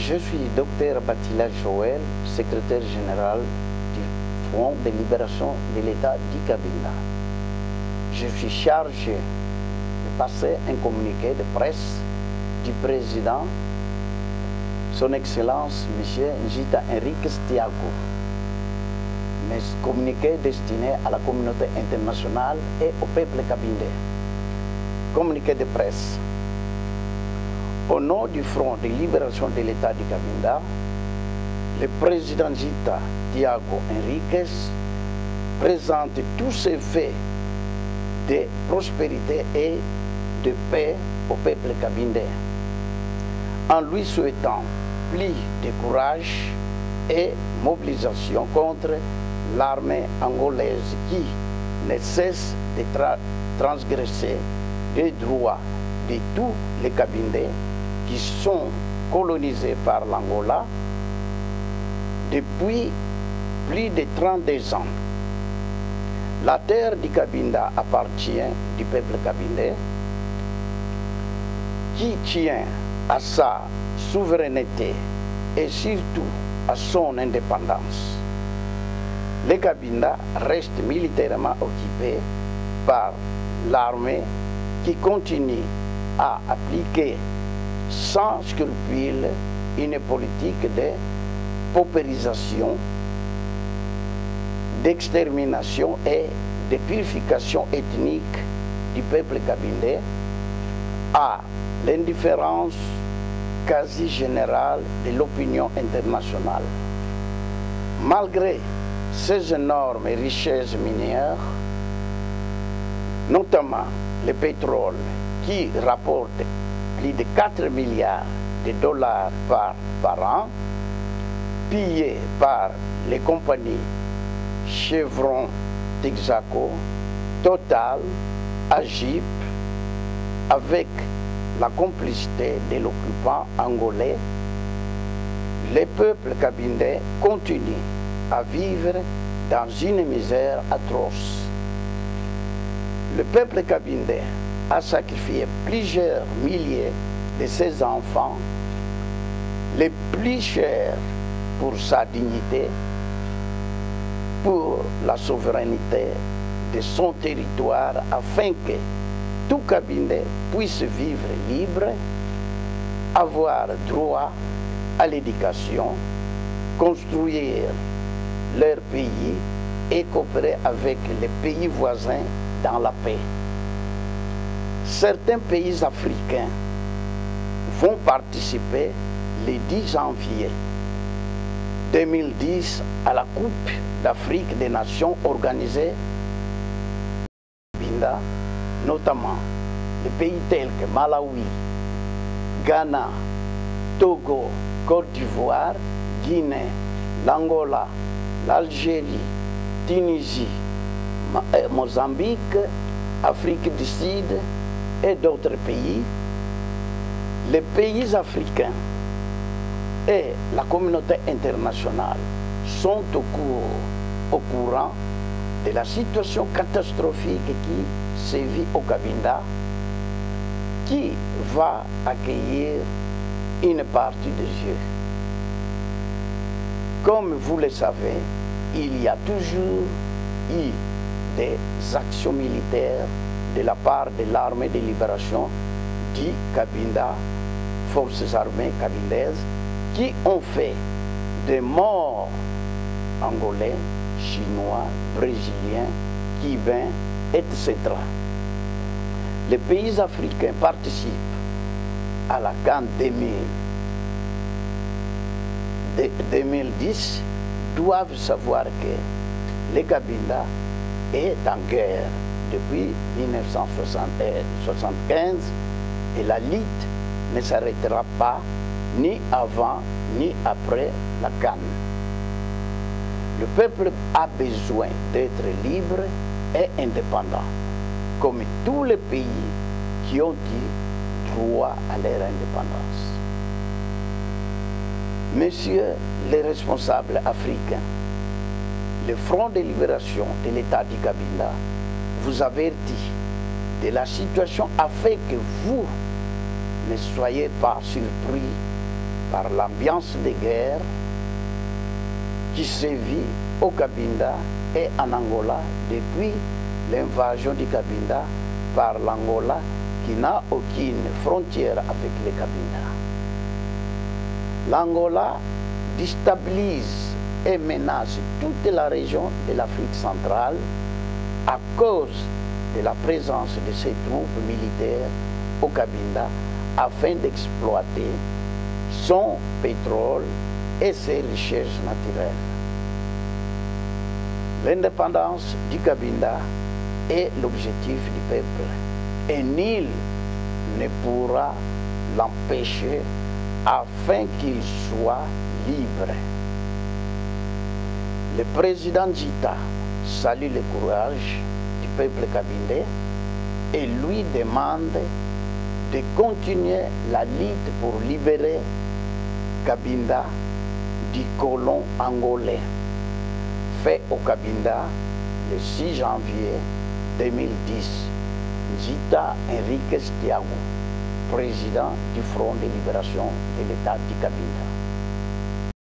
Je suis docteur Batila Joël, secrétaire général du Front de libération de l'État du Cabinda. Je suis chargé de passer un communiqué de presse du président, son Excellence M. Njita Henriques Thiago. Mais ce communiqué destiné à la communauté internationale et au peuple cabindais. Communiqué de presse. Au nom du Front de libération de l'État du Cabinda, le président Njita Thiago Henriques présente tous ses faits de prospérité et de paix au peuple cabindais, en lui souhaitant plus de courage et mobilisation contre l'armée angolaise qui ne cesse de transgresser les droits de tous les Cabindais qui sont colonisés par l'Angola depuis plus de 32 ans. La terre du Cabinda appartient du peuple cabindais qui tient à sa souveraineté et surtout à son indépendance. Le Cabinda reste militairement occupé par l'armée qui continue à appliquer sans scrupule une politique de paupérisation, d'extermination et de purification ethnique du peuple cabindais à l'indifférence quasi générale de l'opinion internationale. Malgré ces énormes richesses minières, notamment le pétrole qui rapporte plus de 4 milliards de dollars par an, pillé par les compagnies Chevron, Texaco, Total, Agip, avec la complicité de l'occupant angolais, les peuples cabindais continuent à vivre dans une misère atroce. Le peuple cabindais a sacrifié plusieurs milliers de ses enfants, les plus chers pour sa dignité, pour la souveraineté de son territoire, afin que tout Cabindais puisse vivre libre, avoir droit à l'éducation, construire leur pays et coopérer avec les pays voisins dans la paix. Certains pays africains vont participer le 10 janvier 2010 à la Coupe d'Afrique des Nations organisée au Cabinda, notamment des pays tels que Malawi, Ghana, Togo, Côte d'Ivoire, Guinée, l'Angola, l'Algérie, Tunisie, Mozambique, Afrique du Sud et d'autres pays. Les pays africains et la communauté internationale sont au courant de la situation catastrophique qui sévit au Cabinda, qui va accueillir une partie des yeux. Comme vous le savez, il y a toujours eu des actions militaires de la part de l'armée de libération du Cabinda, forces armées cabindaises, qui ont fait des morts angolais, chinois, brésiliens, cubains, etc. Les pays africains participent à la CAN 2010 doivent savoir que le Cabinda est en guerre depuis 1975 et la lutte ne s'arrêtera pas ni avant ni après la CAN. Le peuple a besoin d'être libre et indépendant, comme tous les pays qui ont eu droit à leur indépendance. Messieurs les responsables africains, le Front de libération de l'État du Cabinda vous avertit de la situation afin que vous ne soyez pas surpris par l'ambiance de guerre qui sévit au Cabinda et en Angola depuis l'invasion du Cabinda par l'Angola qui n'a aucune frontière avec le Cabinda. L'Angola déstabilise et menace toute la région de l'Afrique centrale à cause de la présence de ses troupes militaires au Cabinda afin d'exploiter son pétrole et ses richesses naturelles. L'indépendance du Cabinda est l'objectif du peuple et nul ne pourra l'empêcher afin qu'il soit libre. Le président Jita salue le courage du peuple cabindais et lui demande de continuer la lutte pour libérer Cabinda du colon angolais, fait au Cabinda le 6 janvier 2010. Jita Henriques Thiago, président du Front de libération de l'État du Cabinda.